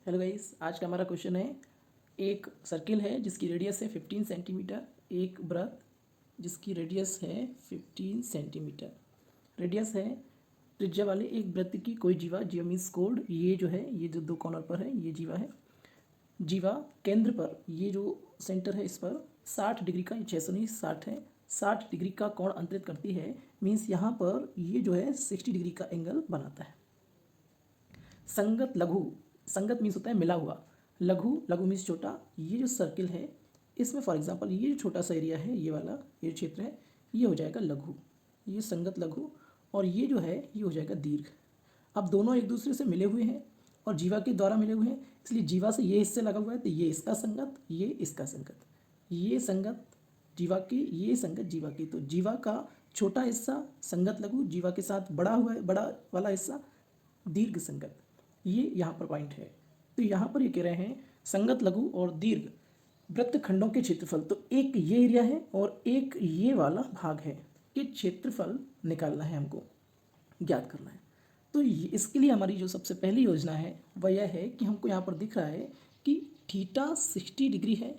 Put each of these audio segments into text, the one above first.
Hello guys, आज का हमारा क्वेश्चन है। एक सर्किल है जिसकी रेडियस है 15 सेंटीमीटर। एक वृत्त जिसकी रेडियस है 15 सेंटीमीटर रेडियस है। त्रिज्या वाले एक वृत्त की कोई जीवा, जीवा मीन्स कोड, ये जो है, ये जो दो कॉर्नर पर है ये जीवा है। जीवा केंद्र पर, ये जो सेंटर है इस पर 60 डिग्री का, 600 नहीं 60 है, 60 डिग्री का कोण अंतरित करती है। मीन्स यहाँ पर ये जो है 60 डिग्री का एंगल बनाता है। संगत लघु, संगत मीन्स होता है मिला हुआ, लघु लघु मीन्स छोटा। ये जो सर्किल है इसमें फॉर एग्जांपल ये जो छोटा सा एरिया है, ये वाला ये क्षेत्र है, ये हो जाएगा लघु, ये संगत लघु। और ये जो है ये हो जाएगा दीर्घ। अब दोनों एक दूसरे से मिले हुए हैं और जीवा के द्वारा मिले हुए हैं, इसलिए जीवा से ये हिस्से लगा हुआ है तो ये इसका संगत, ये इसका संगत, ये संगत जीवा की, ये संगत जीवा की। तो जीवा का छोटा हिस्सा संगत लघु, जीवा के साथ बड़ा हुआ है बड़ा वाला हिस्सा दीर्घ संगत। ये यहाँ पर पॉइंट है। तो यहाँ पर ये कह रहे हैं संगत लघु और दीर्घ वृत्त खंडों के क्षेत्रफल। तो एक ये एरिया है और एक ये वाला भाग है, ये क्षेत्रफल निकालना है, हमको ज्ञात करना है। तो इसके लिए हमारी जो सबसे पहली योजना है वह यह है कि हमको यहाँ पर दिख रहा है कि थीटा 60 डिग्री है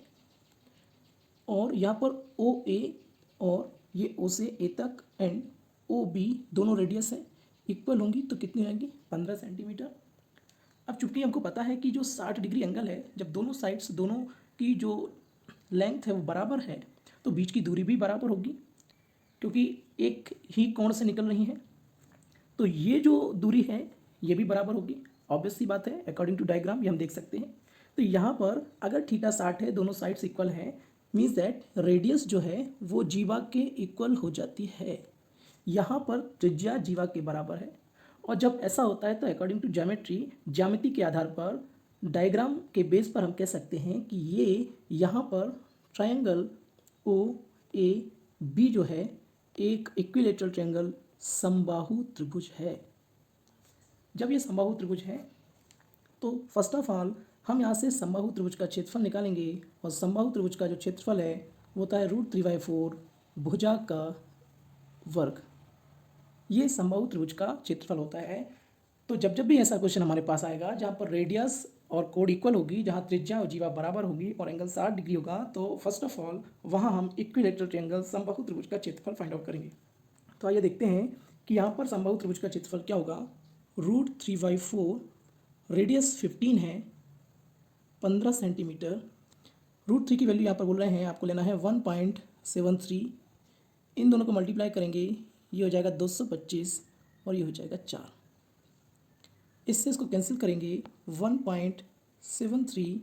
और यहाँ पर ओ ए और ये ओ से ए तक एंड ओ बी दोनों रेडियस है, इक्वल होंगी तो कितनी रहेंगी 15 सेंटीमीटर। अब चूंकि हमको पता है कि जो 60 डिग्री एंगल है, जब दोनों साइड्स दोनों की जो लेंथ है वो बराबर है तो बीच की दूरी भी बराबर होगी, क्योंकि एक ही कोण से निकल रही है। तो ये जो दूरी है ये भी बराबर होगी, ऑब्वियस सी बात है, अकॉर्डिंग टू डायग्राम ये हम देख सकते हैं। तो यहाँ पर अगर थीटा 60 है, दोनों साइड्स इक्वल है, मीन्स दैट रेडियस जो है वो जीवा के इक्वल हो जाती है। यहाँ पर त्रिज्या जीवा के बराबर है। और जब ऐसा होता है तो अकॉर्डिंग टू ज्योमेट्री, ज्यामिति के आधार पर, डायग्राम के बेस पर हम कह सकते हैं कि ये यहाँ पर ट्रायंगल ओ ए बी जो है एक इक्विलेटरल ट्रायंगल समबाहु त्रिभुज है। जब ये समबाहु त्रिभुज है तो फर्स्ट ऑफ ऑल हम यहाँ से समबाहु त्रिभुज का क्षेत्रफल निकालेंगे। और समबाहु त्रिभुज का जो क्षेत्रफल है वो होता है √3/4 भुजा का वर्ग। ये समबाहु त्रिभुज का क्षेत्रफल होता है। तो जब जब भी ऐसा क्वेश्चन हमारे पास आएगा जहाँ पर रेडियस और कोड इक्वल होगी, जहाँ त्रिज्या और जीवा बराबर होगी और एंगल 60 डिग्री होगा, तो फर्स्ट ऑफ ऑल वहाँ हम इक्विलेटरल ट्रायंगल समबाहु त्रिभुज का क्षेत्रफल फाइंड आउट करेंगे। तो आइए देखते हैं कि यहाँ पर समबाहु त्रिभुज का क्षेत्रफल क्या होगा। √3/4, रेडियस 15 है, 15 सेंटीमीटर। √3 की वैल्यू यहाँ पर बोल रहे हैं आपको लेना है 1.73, इन दोनों को मल्टीप्लाई करेंगे, ये हो जाएगा 225 और ये हो जाएगा 4। इससे इसको कैंसिल करेंगे, 1.73,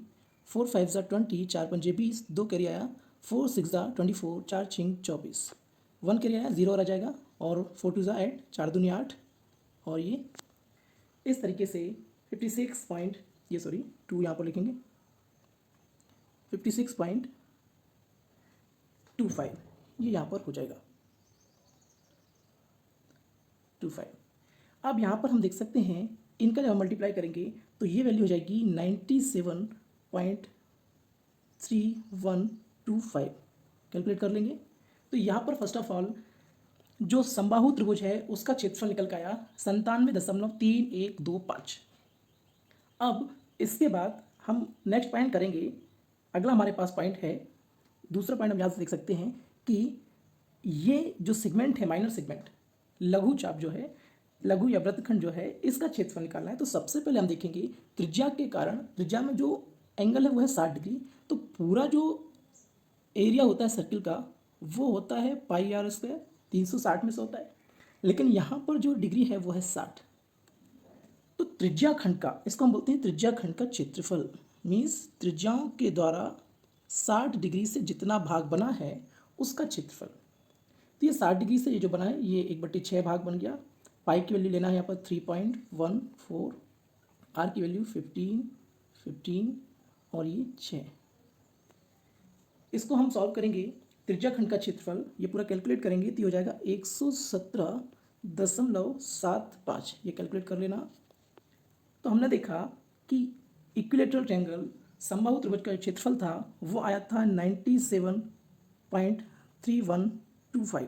4 5 ज़ा 20, 4 पंजे 20, 2 कैरी आया, 4 6 ज़ा 24, 4 6 24, 1 कैरी आया 0 आ जाएगा और 4 2 ज़ा 8, 4 दूनी 8। और ये इस तरीके से 56 पॉइंट, ये सॉरी 2 यहाँ पर लिखेंगे, 56.25 ये यहाँ पर हो जाएगा 25। अब यहाँ पर हम देख सकते हैं इनका जब हम मल्टीप्लाई करेंगे तो ये वैल्यू हो जाएगी 97.3125। कैलकुलेट कर लेंगे तो यहाँ पर फर्स्ट ऑफ ऑल जो समबाहु त्रिभुज है उसका क्षेत्रफल निकल के आया 97.3125। अब इसके बाद हम नेक्स्ट पॉइंट करेंगे। अगला हमारे पास पॉइंट है, दूसरा पॉइंट हम यहाँ से देख सकते हैं कि ये जो सेगमेंट है, माइनर सेगमेंट, लघु चाप जो है, लघु या वृत्तखंड जो है, इसका क्षेत्रफल निकालना है। तो सबसे पहले हम देखेंगे त्रिज्या के कारण, त्रिज्या में जो एंगल है वो है 60 डिग्री, तो पूरा जो एरिया होता है सर्किल का वो होता है πr², 360 में से होता है, लेकिन यहाँ पर जो डिग्री है वो है 60। तो त्रिज्या खंड का, इसको हम बोलते हैं त्रिज्या खंड का क्षेत्रफल, मीन्स त्रिज्याओं के द्वारा 60 डिग्री से जितना भाग बना है उसका क्षेत्रफल। तो ये 60 डिग्री से ये जो बना है ये 1/6 भाग बन गया। पाई की वैल्यू लेना है यहाँ पर 3.14, आर की वैल्यू 15 और ये 6। इसको हम सॉल्व करेंगे, त्रिज्या खंड का क्षेत्रफल ये पूरा कैलकुलेट करेंगे तो ये हो जाएगा 117.75, ये कैलकुलेट कर लेना। तो हमने देखा कि इक्विलेटरल ट्रायंगल समबाहु त्रिभुज का क्षेत्रफल था वो आया था 97.3125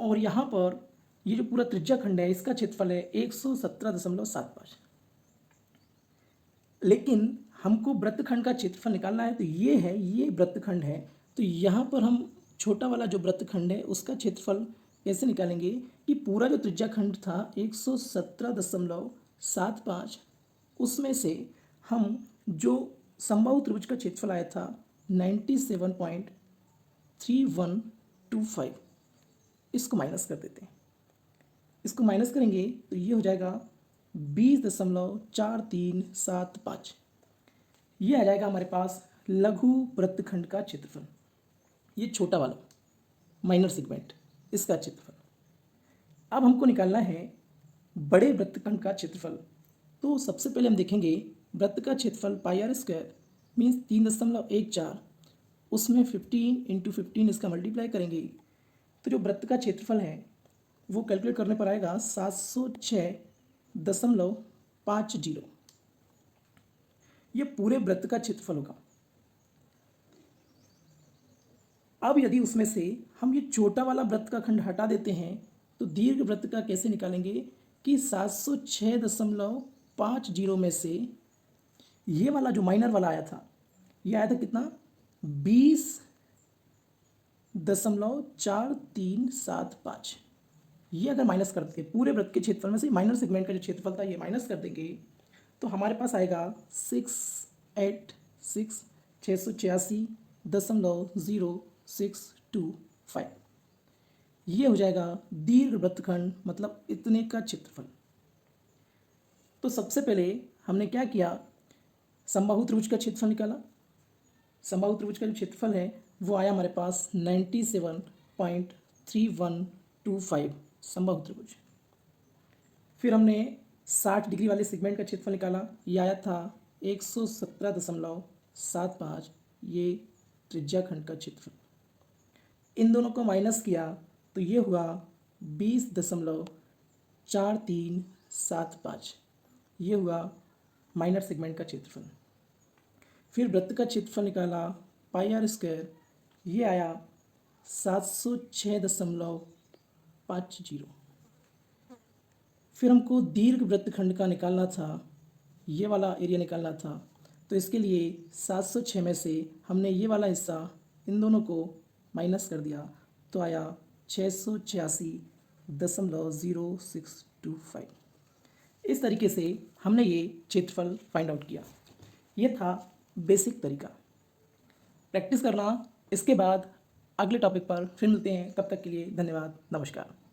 और यहाँ पर ये जो पूरा त्रिज्या खंड है इसका क्षेत्रफल है 117.75। लेकिन हमको वृत्तखंड का क्षेत्रफल निकालना है, तो ये है, ये वृत्तखंड है, तो यहाँ पर हम छोटा वाला जो वृत्तखंड है उसका क्षेत्रफल कैसे निकालेंगे कि पूरा जो त्रिज्याखंड था 117.75, उसमें से हम जो समबाहु त्रिभुज का क्षेत्रफल आया था 97.3125, इसको माइनस कर देते हैं। इसको माइनस करेंगे तो ये हो जाएगा 20.4375। ये आ जाएगा हमारे पास लघु वृत्तखंड का क्षेत्रफल, ये छोटा वाला माइनर सेगमेंट, इसका क्षेत्रफल। अब हमको निकालना है बड़े वृत्तखंड का क्षेत्रफल। तो सबसे पहले हम देखेंगे वृत्त का क्षेत्रफल पाई आर स्क्वायर मीन्स 3.14, उसमें 15 × 15 इसका मल्टीप्लाई करेंगे, तो जो वृत्त का क्षेत्रफल है वो कैलकुलेट करने पर आएगा 706.50। ये पूरे वृत्त का क्षेत्रफल होगा। अब यदि उसमें से हम ये छोटा वाला वृत्त का खंड हटा देते हैं तो दीर्घ वृत्त का कैसे निकालेंगे कि 706.50 में से ये वाला जो माइनर वाला आया था, ये आया था कितना 20.4375। ये अगर माइनस कर देंगे पूरे वृत्त के क्षेत्रफल में से माइनर सेगमेंट का जो क्षेत्रफल था ये माइनस कर देंगे तो हमारे पास आएगा 686.0625। ये हो जाएगा दीर्घ वृत्तखंड, मतलब इतने का क्षेत्रफल। तो सबसे पहले हमने क्या किया, समबाहु त्रिभुज का क्षेत्रफल निकाला। समबाहु त्रिभुज का जो क्षेत्रफल है वो आया हमारे पास 97.3125 समबाहु त्रिभुज। फिर हमने 60 डिग्री वाले सेगमेंट का क्षेत्रफल निकाला, ये आया था 117.75, ये त्रिज्याखंड का क्षेत्रफल। इन दोनों को माइनस किया तो ये हुआ 20.4375, ये हुआ माइनर सेगमेंट का क्षेत्रफल। फिर वृत्त का क्षेत्रफल निकाला पाई आर स्क्वायर, ये आया 706.50। फिर हमको दीर्घ वृत्तखंड का निकालना था, ये वाला एरिया निकालना था, तो इसके लिए 706 में से हमने ये वाला हिस्सा इन दोनों को माइनस कर दिया तो आया 686.0625। इस तरीके से हमने ये क्षेत्रफल फाइंड आउट किया। ये था बेसिक तरीका। प्रैक्टिस करना, इसके बाद अगले टॉपिक पर फिर मिलते हैं। तब तक के लिए धन्यवाद, नमस्कार।